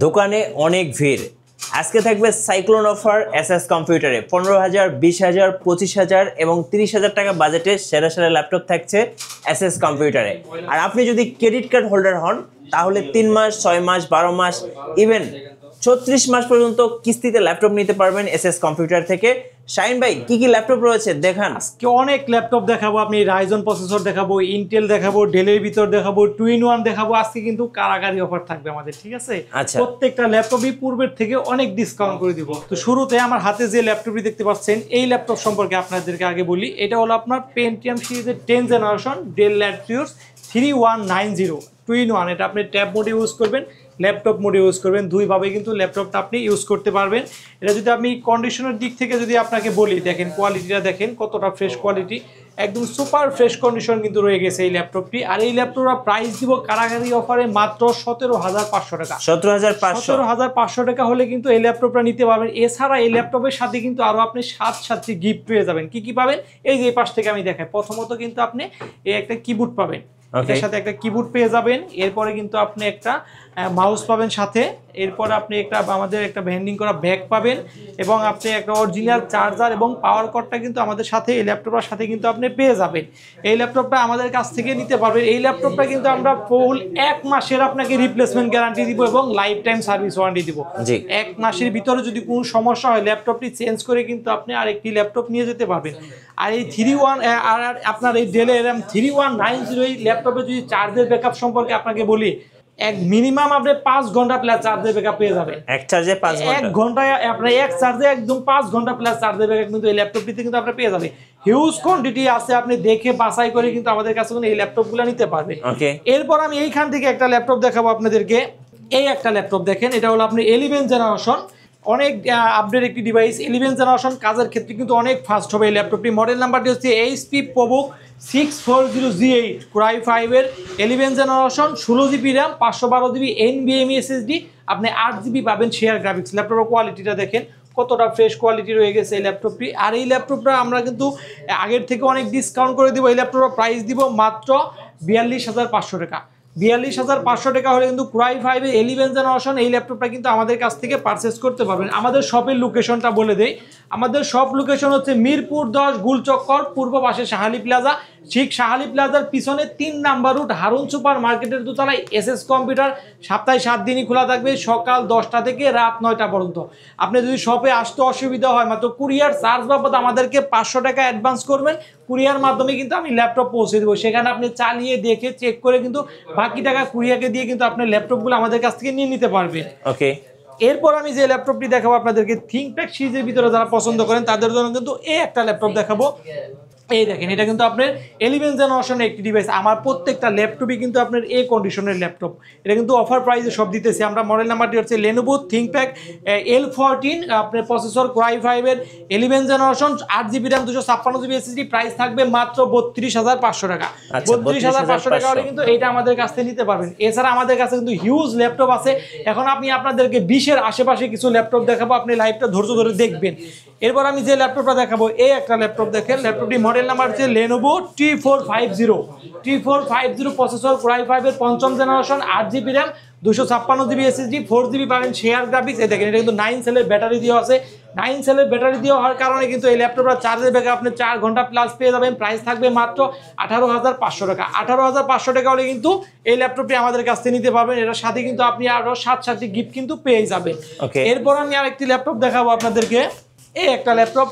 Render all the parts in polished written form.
দোকানে অনেক ভিড়। আজকে থাকবে সাইক্লোন অফার এসএস কম্পিউটারে 15,000, 20,000, 25,000 এবং 30,000 টাকা বাজেটে সেরা সেরা ল্যাপটপ থাকছে এসএস কম্পিউটারে। আর আপনি যদি ক্রেডিট কার্ড হোল্ডার হন তাহলে 3 মাস, 6 মাস, 12 মাস, ইভেন 36 মাস পর্যন্ত কিস্তিতে ল্যাপটপ নিতে পারবেন এসএস কম্পিউটার থেকে। শাহিন ভাই, কি কি ল্যাপটপ রয়েছে দেখান। আজকে অনেক ল্যাপটপ দেখাবো, আপনি রাইজন প্রসেসর দেখাবো, ইন্টেল দেখাবো, ডেলের ভিতর দেখাবো, 2-in-1 দেখাবো। আজকে কিন্তু কারাগারি অফার থাকবে আমাদের, ঠিক আছে? আচ্ছা, প্রত্যেকটা ল্যাপটপই পূর্বের থেকে অনেক ডিসকাউন্ট করে দিব। তো শুরুতে আমার হাতে যে ল্যাপটপটি দেখতে পাচ্ছেন, এই ল্যাপটপ সম্পর্কে আপনাদেরকে আগে বলি। এটা হলো আপনার পেন্টিয়াম সিরিজের 10th generation del Latitude 3190 2-in-1। এটা আপনি ট্যাব মোডে ইউজ করবেন, ল্যাপটপ মোডে ইউজ করবেন, দুইভাবে কিন্তু ল্যাপটপটা আপনি ইউজ করতে পারবেন। এটা যদি আমি কন্ডিশনের দিক থেকে যদি আপনাকে বলি, দেখেন কোয়ালিটিটা দেখেন কতটা ফ্রেশ কোয়ালিটি, একদম সুপার ফ্রেশ কন্ডিশন কিন্তু রয়ে গেছে এই ল্যাপটপটি। আর এই ল্যাপটপটা প্রাইস দিব কারাগারি অফারে মাত্র 17,500 টাকা। 17,500 টাকা হলে কিন্তু এই ল্যাপটপটা নিতে পারবেন। এছাড়া এই ল্যাপটপের সাথে কিন্তু আরো আপনি 7 গিফট পেয়ে যাবেন। কি কি পাবেন এই যে এই পাশ থেকে আমি দেখাই। প্রথমত কিন্তু আপনি এই একটা কিবোর্ড পাবেন, এর সাথে একটা কিবোর্ড পেয়ে যাবেন। এরপরে কিন্তু আপনি একটা মাউস পাবেন সাথে। এরপর আপনি একটা আমাদের একটা ভেন্ডিং করা ব্যাগ পাবেন এবং আপনি একটা অরিজিনাল চার্জার এবং পাওয়ার কর্ডটা কিন্তু আমাদের সাথে এই ল্যাপটপের সাথে কিন্তু আপনি পেয়ে যাবেন। এই ল্যাপটপটা আমাদের কাছ থেকে নিতে পারবেন। এই ল্যাপটপটা কিন্তু আমরা ফুল 1 মাসের আপনাকে রিপ্লেসমেন্ট গ্যারান্টি দিব এবং লাইফ টাইম সার্ভিস ওয়ারেন্টি দিব। 1 মাসের ভিতরে যদি কোনো সমস্যা হয় ল্যাপটপটি চেঞ্জ করে কিন্তু আপনি আরেকটি ল্যাপটপ নিয়ে যেতে পারবেন। আর এই 3-1 আর আপনার এই ডেলের 3190 এই ল্যাপটপে যদি চার্জের ব্যাকআপ সম্পর্কে আপনাকে বলি, এক মিনিমাম আপনি 5 ঘন্টা প্লাস চার্জের ব্যাকআপ পেয়ে যাবেন। এক চার্জে 5 ঘন্টা, 1 ঘন্টায় আপনি এক চার্জে একদম 5 ঘন্টা প্লাস চার্জের ব্যাকআপ কিন্তু এই ল্যাপটপটিতে কিন্তু আপনি পেয়ে যাবেন। হিউজ কোয়ান্টিটি আছে, আপনি দেখে বাছাই করে কিন্তু আমাদের কাছে এই ল্যাপটপগুলো নিতে পারবেন। এরপর আমি এইখান থেকে একটা ল্যাপটপ দেখাবো আপনাদেরকে। এই একটা ল্যাপটপ দেখেন, এটা হলো আপনি 11th জেনারেশন, অনেক আপডেট একটি ডিভাইস। 11th জেনারেশন কাজের ক্ষেত্রে কিন্তু অনেক ফাস্ট হবে এই ল্যাপটপটি। মডেল নাম্বারটি হচ্ছে HP ProBook 640G8 Core i5 এর 11th generation, 16GB RAM, 512GB NVMe SSD, আপনি 8GB পাবেন শেয়ার গ্রাফিক্স। ল্যাপটপের কোয়ালিটিটা দেখেন কতটা ফ্রেশ কোয়ালিটি রয়ে গেছে এই ল্যাপটপটি। আর এই ল্যাপটপটা আমরা কিন্তু আগের থেকে অনেক ডিসকাউন্ট করে দিব। এই ল্যাপটপের প্রাইস দিব মাত্র 42,500 টাকা। 42,500 টাকা হলে কিন্তু Core i5 এর 11th জেনারেশন এই ল্যাপটপটা কিন্তু আমাদের কাছ থেকে পারচেস করতে পারবেন। আমাদের শপের লোকেশনটা বলে দেই। আমাদের শপ লোকেশন হচ্ছে মিরপুর 10 গুলচক্কর, পূর্ব পাশে শাহালি প্লাজা। ঠিক শাহালি প্লাজার পিছনে 3 নাম্বার রুট হারুন সুপার মার্কেটের দোতলায় এসএস কম্পিউটার। সপ্তাহে 7 দিনই খোলা থাকবে, সকাল 10টা থেকে রাত 9টা পর্যন্ত। আপনি যদি শপে আসতে অসুবিধা হয়, মাত্র কুরিয়ার চার্জ বাবদ আমাদেরকে 500 টাকা অ্যাডভান্স করবেন। কুরিয়ার মাধ্যমে কিন্তু আমি ল্যাপটপ পৌঁছে দেবো। সেখানে আপনি চালিয়ে দেখে চেক করে কিন্তু বাকি টাকা কুরিয়ারকে দিয়ে কিন্তু আপনার ল্যাপটপগুলো আমাদের কাছ থেকে নিয়ে নিতে পারবেন। ওকে। এরপর আমি যে ল্যাপটপটি দেখাবো আপনাদেরকে, থিংকপ্যাড সিরিজের ভিতরে যারা পছন্দ করেন তাদের জন্য কিন্তু এই একটা ল্যাপটপ দেখাবো। এই দেখেন, এটা কিন্তু আপনার 11th জেনারেশনের একটি ডিভাইস। আমার প্রত্যেকটা ল্যাপটপই কিন্তু আপনার এই কন্ডিশনের ল্যাপটপ। এটা কিন্তু অফার প্রাইসে সব দিতেছি আমরা। মডেল নাম্বারটি হচ্ছে Lenovo ThinkPad L14, আপনার প্রসেসর Core i5 এর 11th generation, 8GB RAM, 256GB SSD। Price থাকবে মাত্র 32,500 টাকা। 32,500 টাকা হলে কিন্তু এটা আমাদের কাছ থেকে নিতে পারবেন। এছাড়া আমাদের কাছে কিন্তু হিউজ ল্যাপটপ আছে। এখন আমি আপনাদেরকে 20-এর আশেপাশে কিছু ল্যাপটপ দেখাবো, আপনি লাইভটা ধৈর্য ধরে দেখবেন। এরপর আমি যে ল্যাপটপটা দেখাবো, এই একটা ল্যাপটপ দেখেন। ল্যাপটপটি মডেল নাম্বার হচ্ছে Lenovo T450 processor Core i5 এর 5ম generation, 8GB RAM, 256GB SSD, 4GB পাবেন শেয়ার গ্রাফিক্স। এই দেখেন, এটা কিন্তু 9 সেলের ব্যাটারি দেওয়া আছে। 9 সেলের ব্যাটারি দেওয়া হওয়ার কারণে কিন্তু এই ল্যাপটপটা চার্জের ব্যাকআপ আপনি 4 ঘন্টা প্লাস পেয়ে যাবেন। প্রাইস থাকবে মাত্র 18,500 টাকা। 18,500 টাকা হলে কিন্তু এই ল্যাপটপটি আমাদের কাছ থেকে নিতে পারবেন। এটার সাথে কিন্তু আপনি আরো 7 গিফট কিন্তু পেয়ে যাবেন। এরপর আমি আরেকটি ল্যাপটপ দেখাবো আপনাদেরকে। এই একটা ল্যাপটপ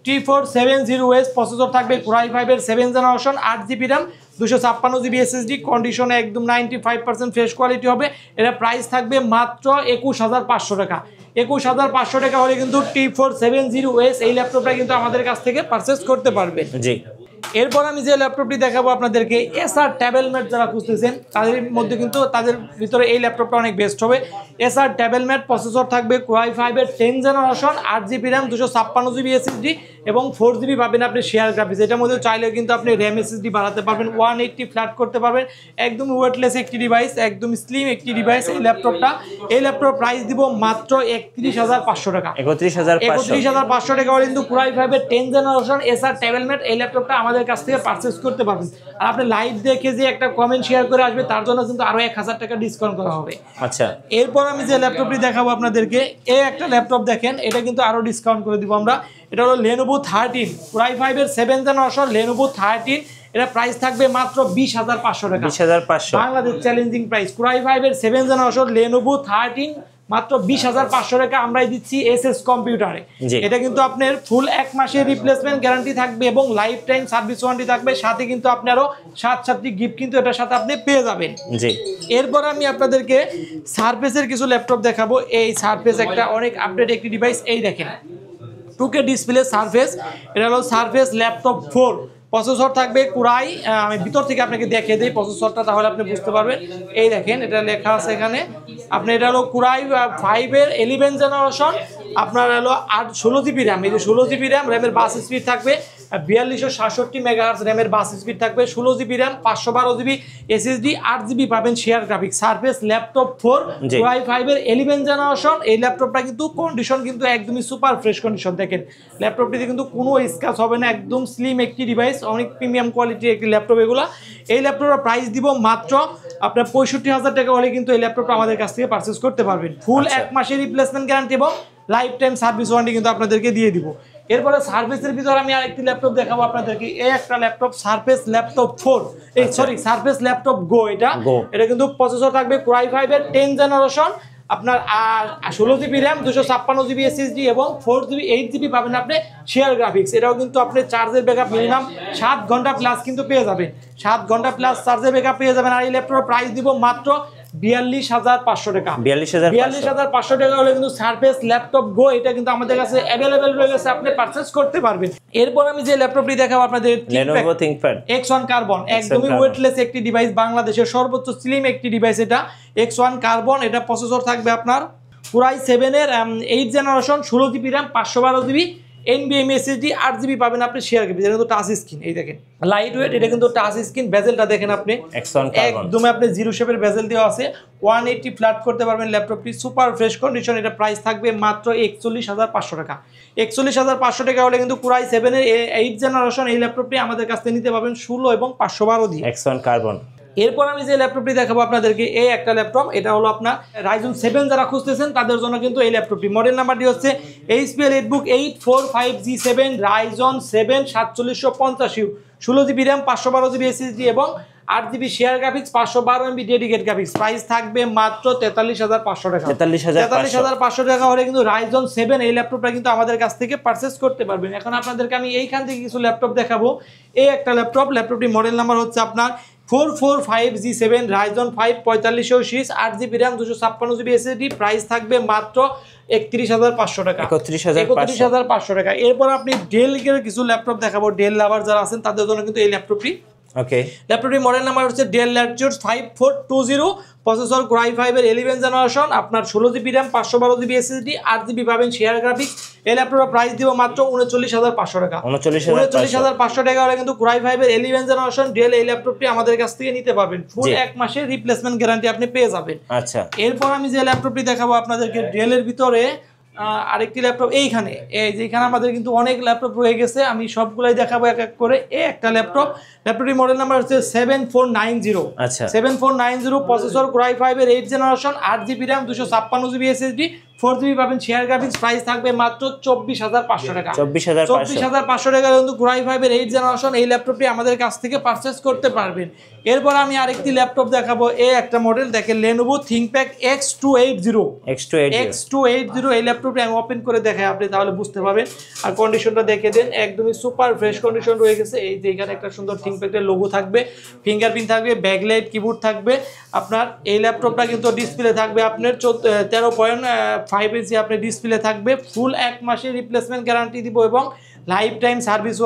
T470S প্রসেসর থাকবে Core i5 এর 7th generation, 8GB RAM, 256GB SSD। কন্ডিশনে একদম 95% ফ্রেশ কোয়ালিটি হবে। এটা প্রাইস থাকবে মাত্র 21,500 টাকা। 21,500 টাকা হলে কিন্তু T470S এই ল্যাপটপটা কিন্তু আমাদের কাছ থেকে পারচেস করতে পারবেন। জি। এরপর আমি যে ল্যাপটপটি দেখাবো আপনাদেরকে, এসআর ট্যাবলেট যারা খুঁজতেছেন তাদের মধ্যে কিন্তু তাদের ভিতরে এই ল্যাপটপটা অনেক বেস্ট হবে। এসআর ট্যাবলেট প্রসেসর থাকবে Core i5 এর 10th generation, 8GB RAM, 256GB SSD এবং 4GB পাবেন আপনি শেয়ার গ্রাফিক্স। এটার মধ্যে চাইলে কিন্তু আপনি RAM SSD বাড়াতে পারবেন, 180 ফ্ল্যাট করতে পারবেন। একদম ওয়েটলেস একটি ডিভাইস, একদম স্লিম একটি ডিভাইস এই ল্যাপটপটা। এই ল্যাপটপ প্রাইস দিব মাত্র 31,500 টাকা। 31,500 টাকা হলে কিন্তু Core i5 এর 10th জেনারেশন এসআর ট্যাবলেট এই ল্যাপটপটা আমাদের আমাদের কাছ থেকে পারচেস করতে পারবেন। আর আপনি লাইভ দেখে যে একটা কমেন্ট শেয়ার করে আসবে তার জন্য কিন্তু আরো 1000 টাকা ডিসকাউন্ট করা হবে। আচ্ছা, এরপর আমি যে ল্যাপটপটি দেখাবো আপনাদেরকে, এই একটা ল্যাপটপ দেখেন, এটা কিন্তু আরো ডিসকাউন্ট করে দিব আমরা। এটা হলো Lenovo 13 Core i5 এর 7th জেনারেশন Lenovo 13। এটা প্রাইস থাকবে মাত্র 20,500 টাকা। 20,500 Bangladesh challenging price. Core i5 এর 7th জেনারেশন Lenovo 13 মাত্র 20,500 টাকা আমরাই দিচ্ছি এসএস কম্পিউটারে। এটা কিন্তু আপনার ফুল 1 মাসের রিপ্লেসমেন্ট গ্যারান্টি থাকবে এবং লাইফ টাইম সার্ভিস ওয়ারেন্টি থাকবে, সাথে কিন্তু আপনারও 7 গিফট কিন্তু এটার সাথে আপনি পেয়ে যাবেন। জি, এরপর আমি আপনাদেরকে সারফেসের কিছু ল্যাপটপ দেখাবো। এই সারফেস একটা অনেক আপডেট একটি ডিভাইস। এই দেখেন 2K ডিসপ্লে সারফেস। এটা হলো সারফেস ল্যাপটপ 4। প্রসেসর থাকবে কুরাই, আমি ভিতর থেকে আপনাকে দেখিয়ে দিই প্রসেসরটা, তাহলে আপনি বুঝতে পারবেন। এই দেখেন এটা লেখা আছে এখানে, আপনি এটা হলো কুরাই 5 এর 11 জেনারেশন। আপনার হলো 16 জিবি র্যাম। এই যে 16 জিবি র্যাম, র্যামের বাস স্পিড থাকবে 4267 মেগাহার্টজ, র্যামের বাস স্পিড থাকবে 16 GB RAM, 512 GB SSD, 8 GB পাবেন shared graphics. Surface laptop 4 core i 5 এর 11 জেনারেশন। এই ল্যাপটপটা কিন্তু কন্ডিশন কিন্তু একদমই সুপার ফ্রেশ কন্ডিশন। দেখেন ল্যাপটপটিতে কিন্তু কোনো স্ক্র্যাচ হবে না, একদম স্লিম একটি ডিভাইস, অনেক প্রিমিয়াম কোয়ালিটির একটি ল্যাপটপ এগুলা। এই ল্যাপটপের প্রাইস দিব মাত্র আপনার 65,000 টাকা হলে কিন্তু এই ল্যাপটপটা আমাদের কাছ থেকে পারচেজ করতে পারবেন। ফুল 1 মাসের রিপ্লেসমেন্ট গ্যারান্টি এবং লাইফ টাইম সার্ভিস ওয়ারেন্টি কিন্তু আপনাদেরকে দিয়ে দিব। এরপরে সার্ভিসের ভিতরে আমি আরেকটি ল্যাপটপ দেখাবো আপনাদেরকে। এই একটা ল্যাপটপ সারফেস ল্যাপটপ 4, এই সরি সারফেস ল্যাপটপ গো। এটা কিন্তু প্রসেসর থাকবে Core i5 এর 10 জেনারেশন। আপনার 16 জিবি র্যাম, 256 জিবি এসএসডি এবং 4 জিবি 8 জিবি পাবেন আপনি শেয়ার গ্রাফিক্স। এটাও কিন্তু আপনি চার্জের ব্যাকআপ মিনিমাম 7 ঘন্টা প্লাস কিন্তু পেয়ে যাবেন, 7 ঘন্টা প্লাস চার্জের ব্যাকআপ পেয়ে যাবেন। আর এই ল্যাপটপের প্রাইস দিব মাত্র 42,500 টাকা। 42,500 টাকা হলে কিন্তু সারফেস ল্যাপটপ গো এটা কিন্তু আমাদের কাছে অ্যাভেলেবেল রয়ে গেছে, আপনি পারচেজ করতে পারবেন। এরপর আমি যে ল্যাপটপটি দেখাবো আপনাদের, Lenovo ThinkPad X1 কার্বন, একদমই ওয়েটলেস একটি ডিভাইস, বাংলাদেশের সর্বোচ্চ স্লিম একটি ডিভাইস এটা X1 কার্বন। এটা প্রসেসর থাকবে আপনার Core i7 এর 8 generation, 16 GB RAM, 512 GB NVMe SSD, 8 GB পাবেন আপনি শেয়ার গ্রাফিক্স। এটা কিন্তু টাচ স্ক্রিন, এই দেখেন লাইট ওয়েট, এটা কিন্তু টাচ স্ক্রিন। বেজেলটা দেখেন আপনি, একদম আপনি জিরো শেপের বেজেল দেওয়া আছে। 180 ফ্ল্যাট করতে পারবেন ল্যাপটপটি, সুপার ফ্রেশ কন্ডিশন। এটা প্রাইস থাকবে মাত্র 41,500 টাকা। 41,500 টাকা হলে কিন্তু Core i7 এর 8 জেনারেশন এই ল্যাপটপটি আমাদের কাছ থেকে নিতে পারবেন 16 এবং 512 দিয়ে X1 কার্বন। এরপর আমি যে ল্যাপটপটি দেখাবো আপনাদেরকে, এই একটা ল্যাপটপ, এটা হলো আপনার Ryzen 7 যারা খুঁজতেছেন তাদের জন্য কিন্তু এই ল্যাপটপটি। মডেল নাম্বারটি হচ্ছে HP EliteBook 845G7 Ryzen 7 4750U, 16 GB RAM, 512 GB SSD এবং 8 GB share graphics, 512 MB dedicate graphics. Price থাকবে মাত্র 43,500 টাকা। 43,500 টাকা হলে কিন্তু Ryzen 7 এই ল্যাপটপটা কিন্তু আমাদের কাছ থেকে পারচেজ করতে পারবেন। এখন আপনাদেরকে আমি এইখান থেকে কিছু ল্যাপটপ দেখাবো। এই একটা ল্যাপটপটি মডেল নাম্বার হচ্ছে আপনার 445G7 Ryzen 5 4500 series, 8 GB RAM, 256 GB SSD. Price থাকবে মাত্র 31,500 টাকা। 31,500 টাকা। এরপর আপনি ডেল এর কিছু ল্যাপটপ দেখাবো। ডেল লাভার যারা আছেন তাদের জন্য কিন্তু এই ল্যাপটপটি। ল্যাপটপটি মডেল নাম্বার হচ্ছে Dell Latitude 5420, processor Core i5 এর 11 জেনারেশন, আপনার 16 GB RAM, 512 GB SSD, 8 GB পাবেন শেয়ার গ্রাফিক্স। এই ল্যাপটপের প্রাইস দিব মাত্র 39,500 টাকা। 39,500 টাকা হলে কিন্তু Core i5 এর 11 জেনারেশন Dell এই ল্যাপটপটি আমাদের কাছ থেকে নিতে পারবেন। ফুল 1 মাসের রিপ্লেসমেন্ট গ্যারান্টি আপনি পেয়ে যাবেন। আচ্ছা, এরপর আমি যে ল্যাপটপটি দেখাবো আপনাদেরকে, Dell এর ভিতরে আরেকটি ল্যাপটপ। এইখানে যেখানে আমাদের কিন্তু অনেক ল্যাপটপ রয়ে গেছে, আমি সবগুলাই দেখাবো এক এক করে। এই একটা ল্যাপটপটির মডেল নাম্বার হচ্ছে 7490। আচ্ছা, 7490, প্রসেসর Core i5 এর 8 generation, 8 GB RAM, 256 GB SSD, 4 GB পাবেন শেয়ার গ্রাফিক্স। প্রাইস থাকবে মাত্র 24,500 টাকা। 24,500 টাকা কিন্তু Core i5 এর 8 জেনারেশন এই ল্যাপটপটি আমাদের কাছ থেকে পারচেজ করতে পারবেন। এরপর আমি আরেকটি ল্যাপটপ দেখাবো। এই একটা মডেল দেখেন, Lenovo ThinkPad X280। এই ল্যাপটপটি আমি ওপেন করে দেখাই, আপনি তাহলে বুঝতে পারবেন। আর কন্ডিশনটা দেখে দেন, একদমই সুপার ফ্রেশ কন্ডিশন রয়ে গেছে। এই যে এখানে একটা সুন্দর ThinkPad এর লোগো থাকবে, ফিঙ্গারপ্রিন্ট থাকবে, ব্যাকলাইট কিবোর্ড থাকবে। আপনার এই ল্যাপটপটা কিন্তু ডিসপ্লে থাকবে আপনার 13.5 ইঞ্চি আপনি ডিসপ্লে থাকবে। ফুল 1 মাসের রিপ্লেসমেন্ট গ্যারান্টি দিব এবং লাইফ টাইম সার্ভিস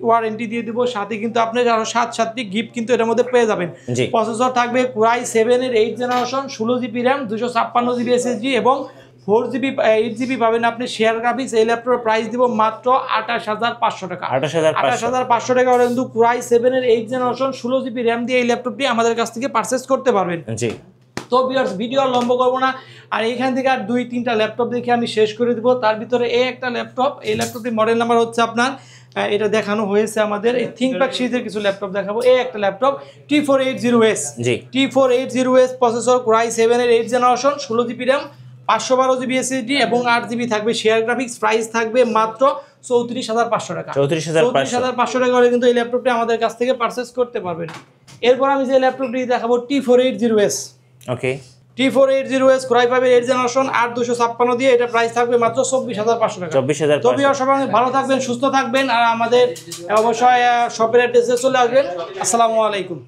ওয়ারেন্টি দিয়ে দিব। সাথে কিন্তু আপনি আরো 7 গিফট কিন্তু এর মধ্যে পেয়ে যাবেন। প্রসেসর থাকবে Core i7 এর 8 generation, 16 GB RAM, 256 GB SSD এবং 4 জিবি 8 জিবি পাবেন আপনি শেয়ার গ্রাফিক্স। এই ল্যাপটপের প্রাইস দিব মাত্র 28,500 টাকা। 28,500 টাকা হলে কিন্তু Core i7 এর 8 জেনারেশন, 16 জিবি র্যাম দিয়ে এই ল্যাপটপটি আমাদের কাছ থেকে পারচেজ করতে পারবেন। জি, তো ভিউয়ার্স ভিডিও আর লম্বা করবো না, আর এইখান থেকে আর 2-3টা ল্যাপটপ দেখে আমি শেষ করে দিব। তার ভিতরে এই একটা ল্যাপটপ, এই ল্যাপটপটির মডেল নাম্বার হচ্ছে আপনার এটা দেখানো হয়েছে আমাদের এই থিংকপ্যাড সিরিজের কিছু ল্যাপটপ দেখাবো। এই একটা ল্যাপটপ T480S, জি T480S প্রসেসর, Core i7 এর 8th generation, 16GB RAM, 512GB SSD এবং 8GB থাকবে শেয়ার গ্রাফিক্স। প্রাইস থাকবে মাত্র 34,500 টাকা। 34,500 টাকা হলে কিন্তু এই ল্যাপটপটি আমাদের কাছ থেকে পারচেজ করতে পারবেন। এরপর আমি যে ল্যাপটপটি দেখাবো T480S, ওকে T480S Core i5 এর 8th জেনারেশন, 8256 দিয়ে, এটা প্রাইস থাকবে মাত্র 24,500 টাকা। 24,500। তবে সবাই ভালো থাকবেন, সুস্থ থাকবেন, আর আমাদের অবশ্যই শপের অ্যাড্রেসে চলে আসবেন। আসসালামু আলাইকুম।